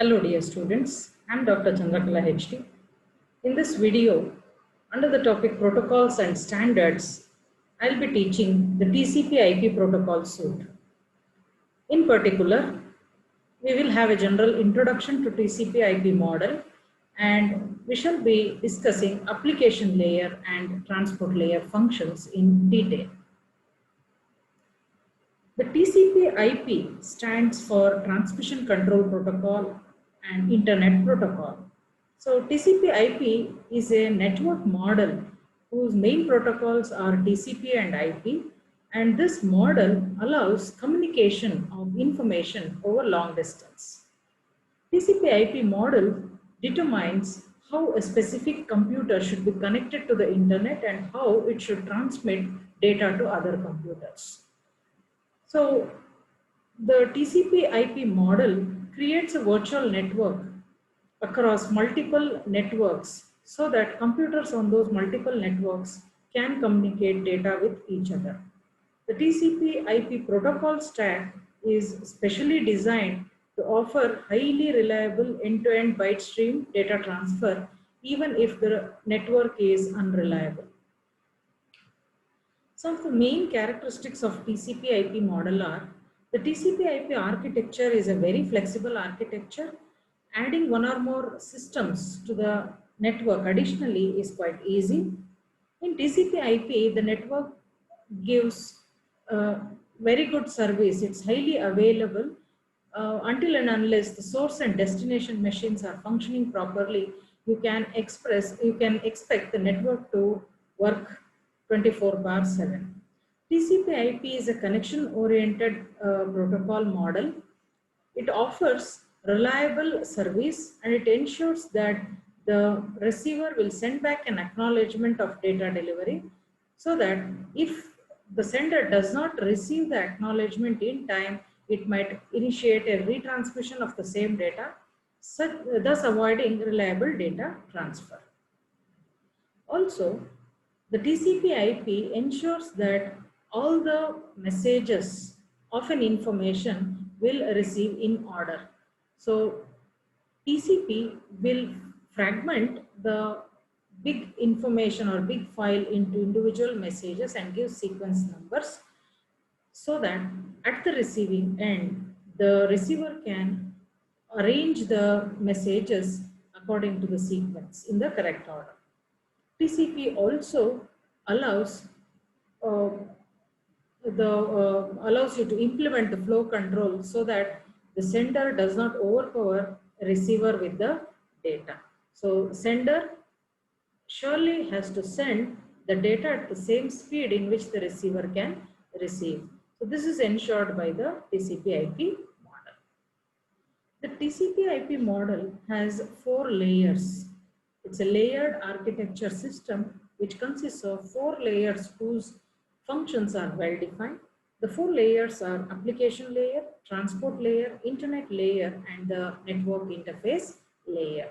Hello dear students, I am Dr. Chandrakala HD. In this video, under the topic Protocols and Standards, I will be teaching the TCP/IP protocol suite. In particular, we will have a general introduction to TCP/IP model, and we shall be discussing application layer and transport layer functions in detail. The TCP/IP stands for Transmission Control Protocol and Internet Protocol. So TCP/IP is a network model whose main protocols are TCP and IP, and this model allows communication of information over long distance. TCP/IP model determines how a specific computer should be connected to the internet and how it should transmit data to other computers. So the TCP/IP model creates a virtual network across multiple networks so that computers on those multiple networks can communicate data with each other. The TCP/IP protocol stack is specially designed to offer highly reliable end-to-end byte stream data transfer even if the network is unreliable. Some of the main characteristics of TCP/IP model are the TCP/IP architecture is a very flexible architecture. Adding one or more systems to the network additionally is quite easy. In TCP/IP, the network gives very good service. It's highly available until and unless the source and destination machines are functioning properly. You can expect the network to work 24/7. TCP/IP is a connection-oriented protocol model. It offers reliable service and it ensures that the receiver will send back an acknowledgement of data delivery so that if the sender does not receive the acknowledgement in time, it might initiate a retransmission of the same data, thus avoiding reliable data transfer. Also, the TCP/IP ensures that all the messages of an information will receive in order. So TCP will fragment the big information or big file into individual messages and give sequence numbers so that at the receiving end, the receiver can arrange the messages according to the sequence in the correct order. TCP also allows allows you to implement the flow control so that the sender does not overpower receiver with the data. So sender surely has to send the data at the same speed in which the receiver can receive. So this is ensured by the TCP/IP model. The TCP/IP model has 4 layers. It's a layered architecture system which consists of 4 layers whose functions are well defined. The 4 layers are application layer, transport layer, internet layer, and the network interface layer.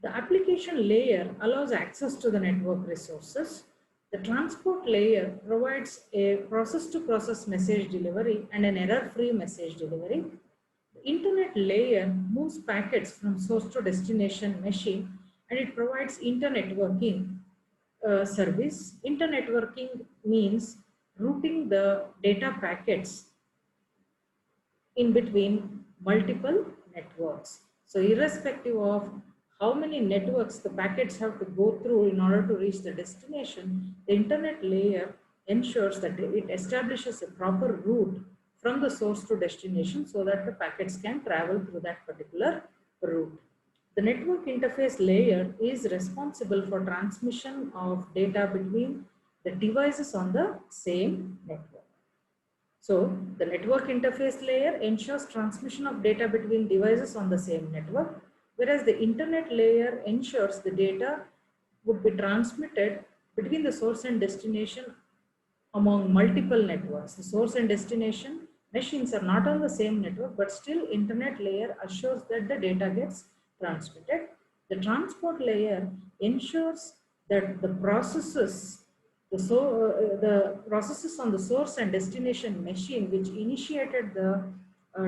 The application layer allows access to the network resources. The transport layer provides a process-to-process message delivery and an error-free message delivery. The internet layer moves packets from source to destination machine and it provides internetworking service. Internetworking means routing the data packets in between multiple networks. So irrespective of how many networks the packets have to go through in order to reach the destination, the internet layer ensures that it establishes a proper route from the source to destination so that the packets can travel through that particular route. The network interface layer is responsible for transmission of data between the devices on the same network. So the network interface layer ensures transmission of data between devices on the same network, whereas the internet layer ensures the data would be transmitted between the source and destination among multiple networks. The source and destination machines are not on the same network, but still internet layer assures that the data gets transmitted. The transport layer ensures that the processes on the source and destination machine which initiated the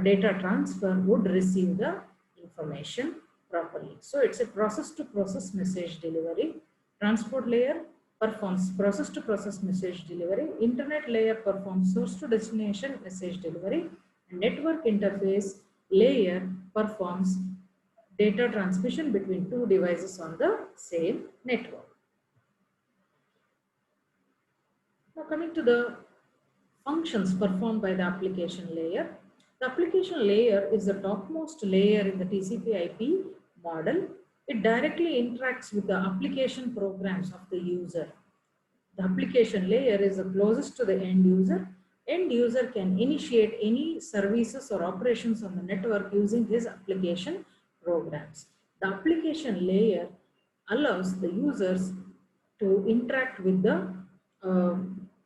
data transfer would receive the information properly. So it's a process-to-process message delivery. Transport layer performs process-to-process message delivery. Internet layer performs source-to-destination message delivery. Network interface layer performs data transmission between two devices on the same network. Now coming to the functions performed by the application layer. The application layer is the topmost layer in the TCP/IP model. It directly interacts with the application programs of the user. The application layer is the closest to the end user. End user can initiate any services or operations on the network using his application programs. The application layer allows the users to interact with the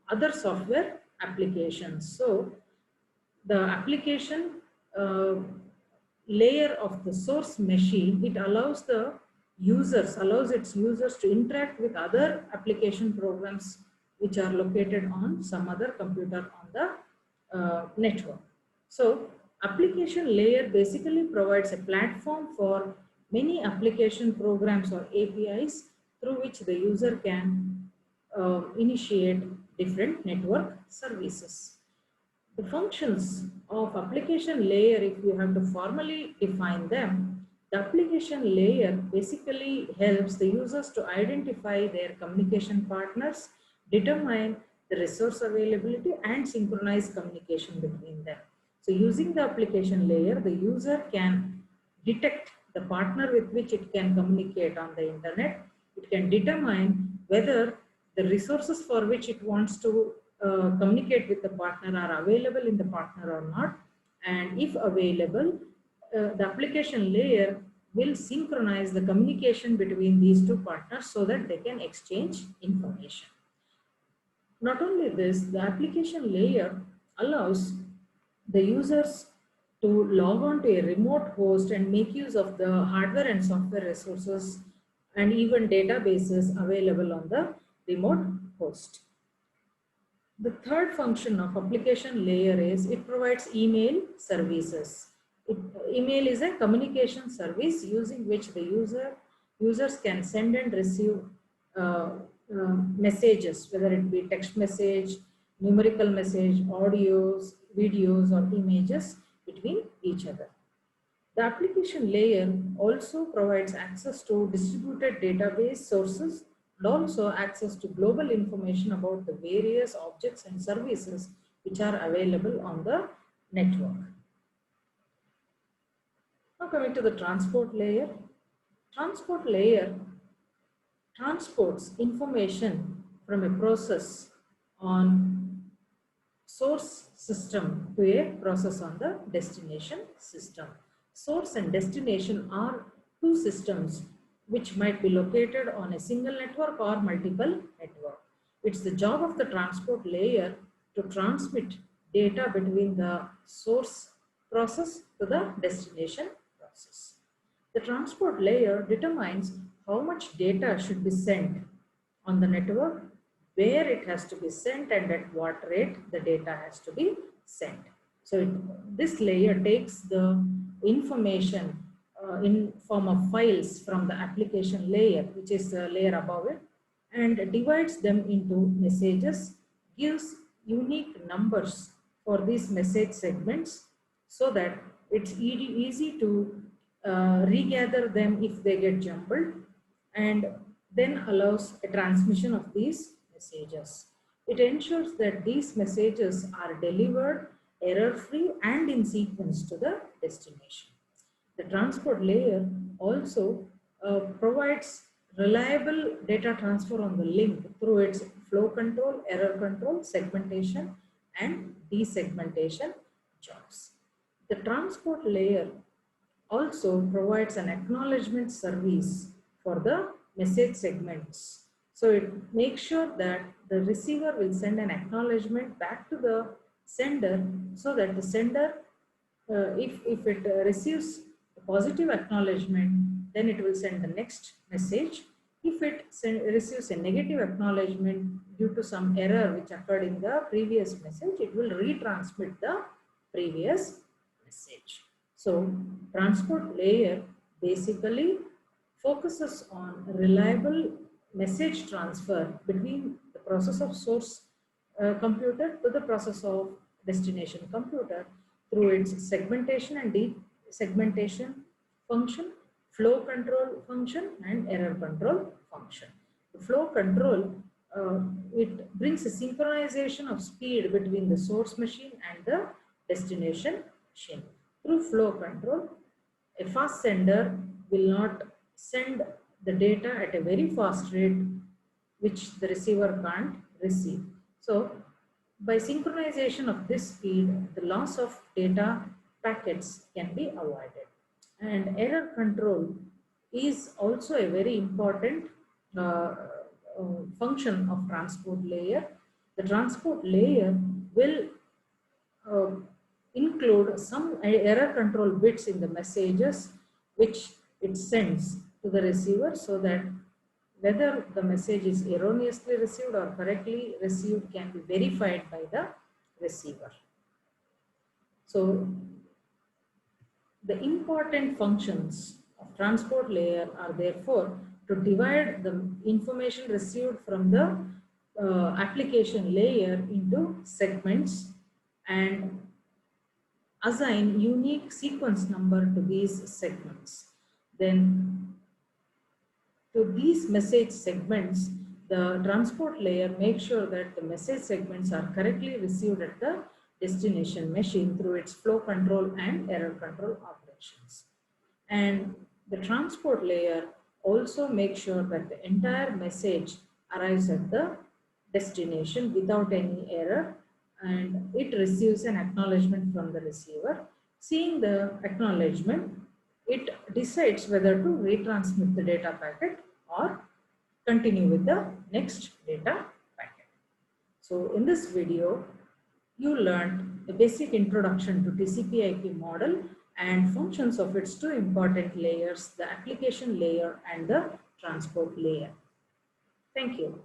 other software applications. So the application layer of the source machine, it allows its users to interact with other application programs which are located on some other computer on the network. So application layer basically provides a platform for many application programs or APIs through which the user can initiate different network services. The functions of application layer, if you have to formally define them, the application layer basically helps the users to identify their communication partners, determine the resource availability, and synchronize communication between them. So using the application layer, the user can detect the partner with which it can communicate on the internet. It can determine whether the resources for which it wants to communicate with the partner are available in the partner or not, and if available, the application layer will synchronize the communication between these two partners so that they can exchange information. Not only this, the application layer allows the users to log on to a remote host and make use of the hardware and software resources and even databases available on the remote host. The third function of application layer is it provides email services. Email is a communication service using which the users can send and receive messages, whether it be text message, numerical message, audios, videos, or images between each other. The application layer also provides access to distributed database sources and also access to global information about the various objects and services which are available on the network. Now coming to the transport layer. Transport layer transports information from a process on source system to a process on the destination system. Source and destination are two systems which might be located on a single network or multiple networks. It's the job of the transport layer to transmit data between the source process to the destination process. The transport layer determines how much data should be sent on the network, where it has to be sent, and at what rate the data has to be sent. So this layer takes the information in form of files from the application layer, which is the layer above it, and divides them into messages, gives unique numbers for these message segments so that it's easy to regather them if they get jumbled, and then allows a transmission of these messages. It ensures that these messages are delivered error-free and in sequence to the destination. The transport layer also provides reliable data transfer on the link through its flow control, error control, segmentation, and desegmentation jobs. The transport layer also provides an acknowledgement service for the message segments. So it makes sure that the receiver will send an acknowledgement back to the sender so that the sender, if it receives a positive acknowledgement, then it will send the next message. If it receives a negative acknowledgement due to some error which occurred in the previous message, it will retransmit the previous message. message. So transport layer basically focuses on reliable message transfer between the process of source computer to the process of destination computer through its segmentation and desegmentation function, flow control function, and error control function. The flow control, it brings a synchronization of speed between the source machine and the destination machine. Through flow control, a fast sender will not send the data at a very fast rate which the receiver can't receive. So by synchronization of this speed, the loss of data packets can be avoided. And error control is also a very important function of transport layer. The transport layer will include some error control bits in the messages which it sends to the receiver, so that whether the message is erroneously received or correctly received can be verified by the receiver. So the important functions of transport layer are therefore to divide the information received from the application layer into segments and assign unique sequence number to these segments. Then to these message segments, the transport layer makes sure that the message segments are correctly received at the destination machine through its flow control and error control operations. And the transport layer also makes sure that the entire message arrives at the destination without any error, and it receives an acknowledgement from the receiver. Seeing the acknowledgement, it decides whether to retransmit the data packet or continue with the next data packet. So in this video, you learned the basic introduction to TCP/IP model and functions of its two important layers, the application layer and the transport layer. Thank you.